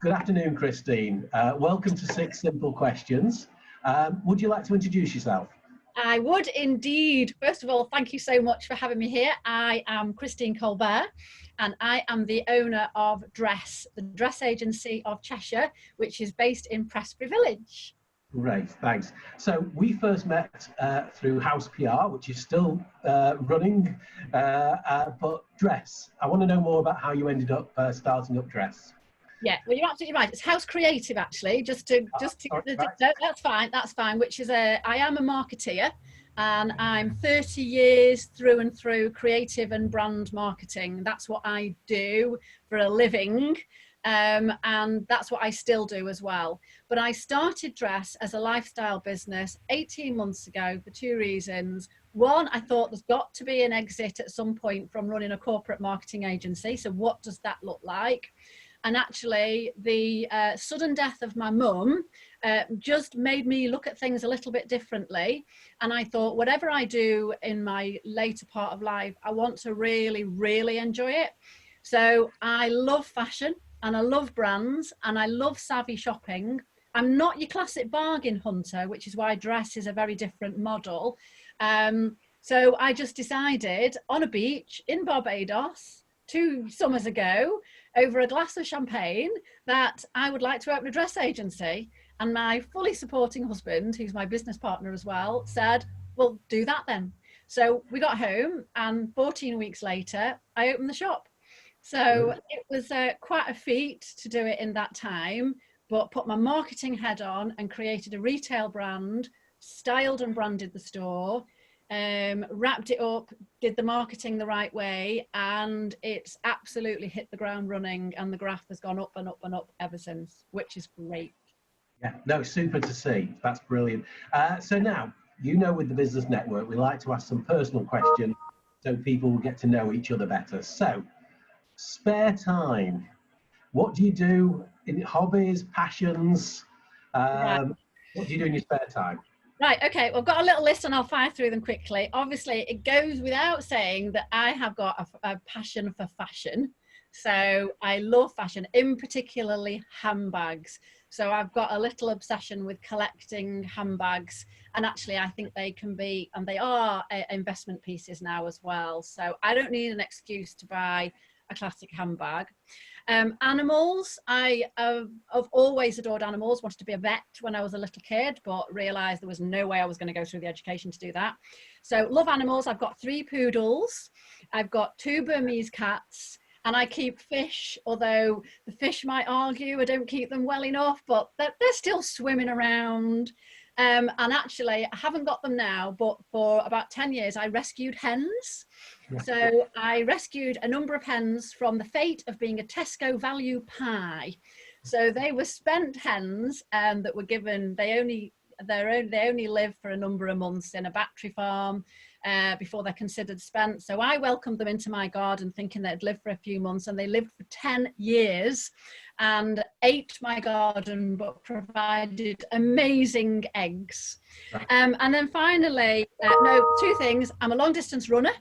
Good afternoon, Christine. Welcome to Six Simple Questions. Would you like to introduce yourself? I would indeed. First of all, thank you so much for having me here. I am Christine Colbert and I am the owner of Dress, the dress agency of Cheshire, which is based in Prestbury Village. Great, thanks. So we first met through House PR, which is still running, but Dress. I want to know more about how you ended up starting up Dress. Yeah, well, you're absolutely right. It's House Creative, actually. No, that's fine. Which is I am a marketeer, and I'm 30 years through and through creative and brand marketing. That's what I do for a living, and that's what I still do as well. But I started Dress as a lifestyle business 18 months ago for two reasons. One, I thought there's got to be an exit at some point from running a corporate marketing agency. So what does that look like? And actually, the sudden death of my mum just made me look at things a little bit differently. And I thought, whatever I do in my later part of life, I want to really, really enjoy it. So I love fashion and I love brands and I love savvy shopping. I'm not your classic bargain hunter, which is why Dress is a very different model. So I just decided on a beach in Barbados 2 summers ago, over a glass of champagne, that I would like to open a dress agency. And my fully supporting husband, who's my business partner as well, said, well, do that then. So we got home and 14 weeks later, I opened the shop. So it was quite a feat to do it in that time, but put my marketing head on and created a retail brand, styled and branded the store, wrapped it up, did the marketing the right way, and it's absolutely hit the ground running, and the graph has gone up and up and up ever since, which is great. Yeah, no, super to see. That's brilliant. So now, you know, with the Business Network, we like to ask some personal questions so people get to know each other better. So, spare time. What do you do in hobbies, passions? Right. What do you do in your spare time? Right, okay, well, I've got a little list and I'll fire through them quickly. Obviously, it goes without saying that I have got a passion for fashion. So I love fashion, in particularly handbags. So I've got a little obsession with collecting handbags. And actually, I think they can be, and they are investment pieces now as well. So I don't need an excuse to buy a classic handbag. Animals, I've always adored animals, wanted to be a vet when I was a little kid, but realized there was no way I was going to go through the education to do that. So love animals. I've got 3 poodles. I've got 2 Burmese cats, and I keep fish, although the fish might argue I don't keep them well enough, but they're still swimming around. And actually, I haven't got them now, but for about 10 years, I rescued hens. So I rescued a number of hens from the fate of being a Tesco value pie. So they were spent hens that were given, they only live for a number of months in a battery farm before they're considered spent. So I welcomed them into my garden thinking they'd live for a few months, and they lived for 10 years and ate my garden, but provided amazing eggs. And then finally, 2 things. I'm a long distance runner.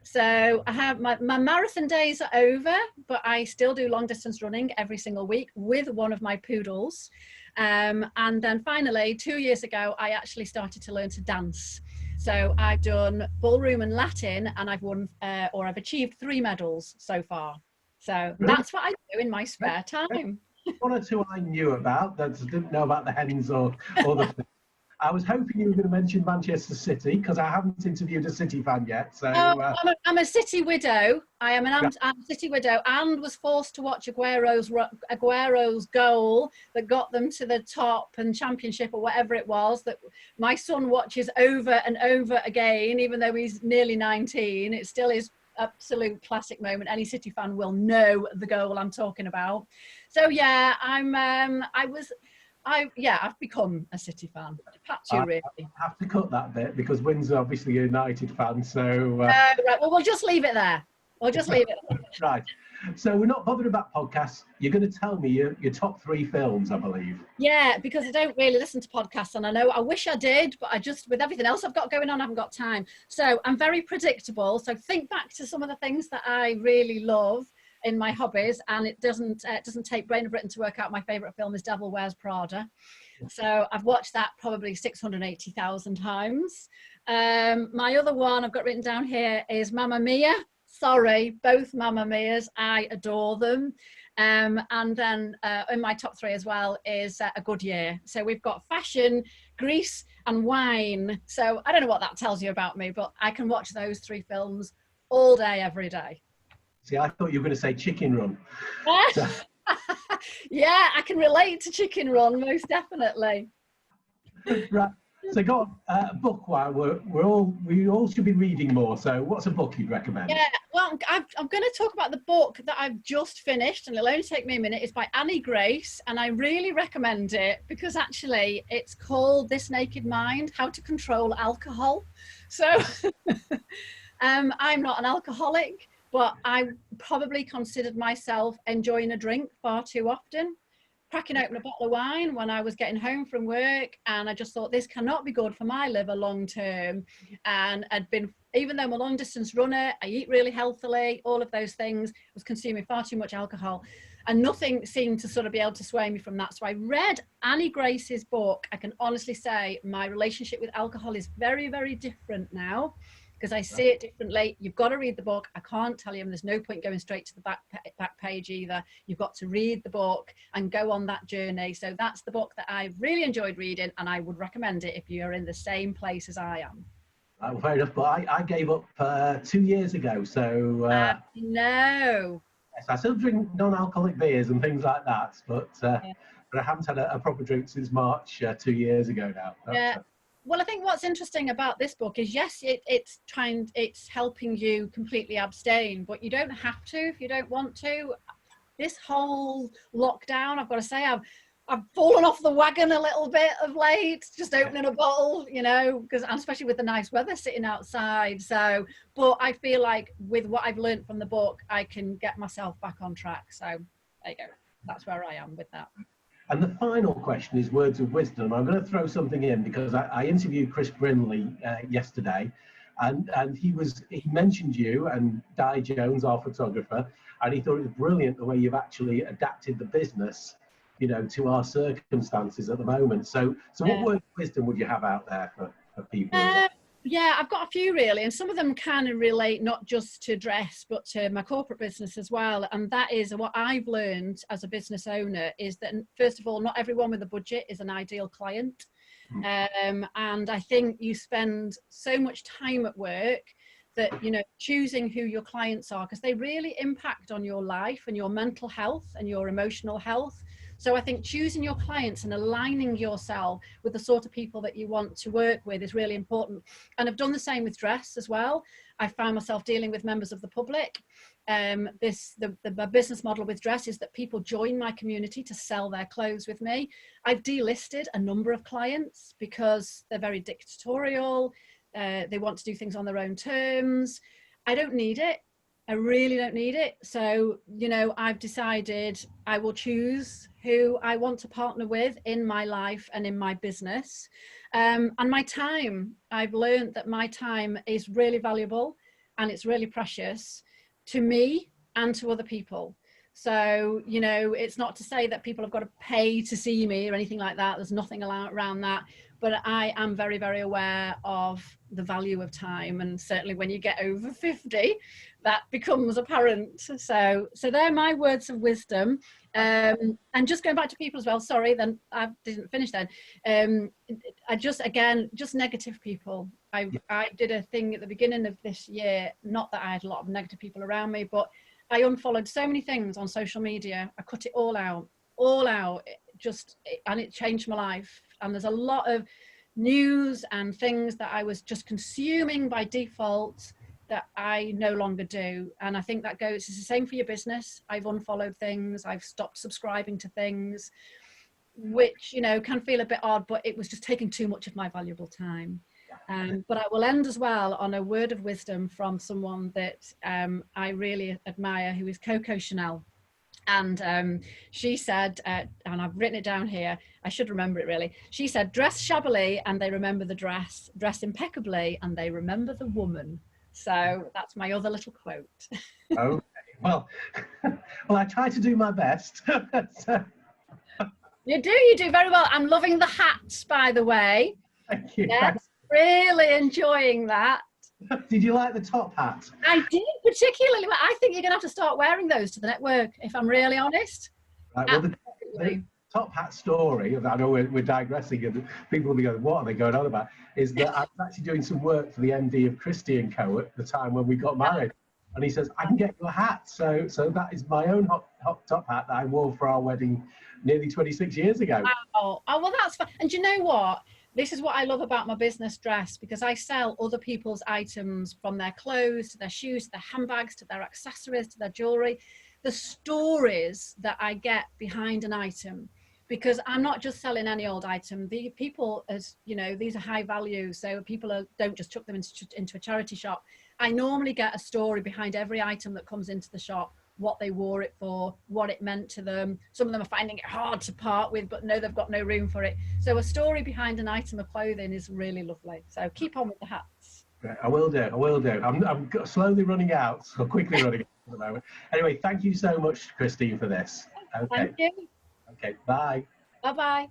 So I have my marathon days are over, but I still do long distance running every single week with one of my poodles. And then finally, 2 years ago, I actually started to learn to dance. So I've done ballroom and Latin, and I've won or I've achieved 3 medals so far. So that's what I do in my spare time. 1 or 2 I knew about, that I didn't know about the hens or the I was hoping you were going to mention Manchester City, because I haven't interviewed a City fan yet. So I'm a City widow. I'm a City widow, and was forced to watch Aguero's goal that got them to the top and championship or whatever it was, that my son watches over and over again, even though he's nearly 19. It still is absolute classic moment. Any City fan will know the goal I'm talking about. So yeah, I've become a City fan. Really. I have to cut that bit because Wynn's obviously a United fan. So right. Well, we'll just leave it there. Right. So we're not bothered about podcasts. You're going to tell me your top 3 films, I believe. Yeah, because I don't really listen to podcasts, and I wish I did, but I just, with everything else I've got going on, I haven't got time. So I'm very predictable. So think back to some of the things that I really love. in my hobbies, and it doesn't take Brain of Britain to work out my favourite film is Devil Wears Prada. So I've watched that probably 680,000 times. My other one I've got written down here is Mamma Mia. Sorry, both Mamma Mias. I adore them. And then in my top three as well is A Good Year. So we've got fashion, Grease and wine. So I don't know what that tells you about me, but I can watch those three films all day, every day. See, I thought you were going to say Chicken Run. So. Yeah, I can relate to Chicken Run, most definitely. Right. So go on, book while we all should be reading more. So what's a book you'd recommend? Yeah, well, I'm going to talk about the book that I've just finished, and it'll only take me a minute. It's by Annie Grace, and I really recommend it because actually it's called This Naked Mind, How to Control Alcohol. So I'm not an alcoholic, but I probably considered myself enjoying a drink far too often. Cracking open a bottle of wine when I was getting home from work, and I just thought this cannot be good for my liver long term. And I'd been, even though I'm a long distance runner, I eat really healthily, all of those things, was consuming far too much alcohol, and nothing seemed to sort of be able to sway me from that. So I read Annie Grace's book. I can honestly say my relationship with alcohol is very, very different now, because I see it differently. You've got to read the book. I can't tell you, and there's no point going straight to the back page either. You've got to read the book and go on that journey. So that's the book that I really enjoyed reading, and I would recommend it if you're in the same place as I am. Well, fair enough, but I gave up 2 years ago. So no. Yes, I still drink non-alcoholic beers and things like that, but Yeah. but I haven't had a proper drink since March 2 years ago now. Yeah. Well, I think what's interesting about this book is, yes, it's helping you completely abstain, but you don't have to if you don't want to. This whole lockdown, I've got to say, I've fallen off the wagon a little bit of late, just opening a bottle, you know, because especially with the nice weather sitting outside. So, but I feel like with what I've learned from the book, I can get myself back on track. So there you go. That's where I am with that. And the final question is words of wisdom. I'm going to throw something in because I interviewed Chris Brinley yesterday, and he mentioned you and Di Jones, our photographer, and he thought it was brilliant the way you've actually adapted the business, you know, to our circumstances at the moment. So what words of wisdom would you have out there for people? Yeah, I've got a few really, and some of them kind of relate not just to dress, but to my corporate business as well. And that is what I've learned as a business owner is that, first of all, not everyone with a budget is an ideal client. And I think you spend so much time at work that, you know, choosing who your clients are, because they really impact on your life and your mental health and your emotional health. So I think choosing your clients and aligning yourself with the sort of people that you want to work with is really important. And I've done the same with dress as well. I find myself dealing with members of the public. The business model with dress is that people join my community to sell their clothes with me. I've delisted a number of clients because they're very dictatorial. They want to do things on their own terms. I don't need it. I really don't need it. So, you know, I've decided I will choose who I want to partner with in my life and in my business. And my time, I've learned that my time is really valuable and it's really precious to me and to other people. So, you know, it's not to say that people have got to pay to see me or anything like that. There's nothing around that. But I am very, very aware of the value of time. And certainly when you get over 50, that becomes apparent. So they're my words of wisdom. And just going back to people as well, sorry, then I didn't finish then. Just negative people. I did a thing at the beginning of this year, not that I had a lot of negative people around me, but I unfollowed so many things on social media. I cut it all out, and it changed my life. And there's a lot of news and things that I was just consuming by default that I no longer do. And I think that it's the same for your business. I've unfollowed things, I've stopped subscribing to things, which, you know, can feel a bit odd, but it was just taking too much of my valuable time. But I will end as well on a word of wisdom from someone that I really admire, who is Coco Chanel. And she said, and I've written it down here, I should remember it really. She said, dress shabbily and they remember the dress, dress impeccably and they remember the woman. So that's my other little quote. Okay, Well, well, I try to do my best. So, You do very well. I'm loving the hats, by the way. thank you. Yeah, really enjoying that. Did you like the top hat? I did particularly. I think you're going to have to start wearing those to the network, if I'm really honest. Right, well, the top hat story, I know we're digressing and people will be going, what are they going on about, is that I was actually doing some work for the MD of Christine Colbert at the time when we got married. And he says, I can get you a hat. So that is my own hot top hat that I wore for our wedding nearly 26 years ago. Oh, well, that's fun. And you know what? This is what I love about my business dress, because I sell other people's items, from their clothes to their shoes, to their handbags, to their accessories, to their jewelry. The stories that I get behind an item, because I'm not just selling any old item. The people, as you know, these are high value, so people don't just chuck them into a charity shop. I normally get a story behind every item that comes into the shop, what they wore it for, what it meant to them. Some of them are finding it hard to part with, but no, they've got no room for it. So a story behind an item of clothing is really lovely. So keep on with the hats. Great. I will do. I'm slowly running out, so quickly running out at the moment. Anyway, thank you so much, Christine, for this. Okay. Thank you. Okay, bye. Bye-bye.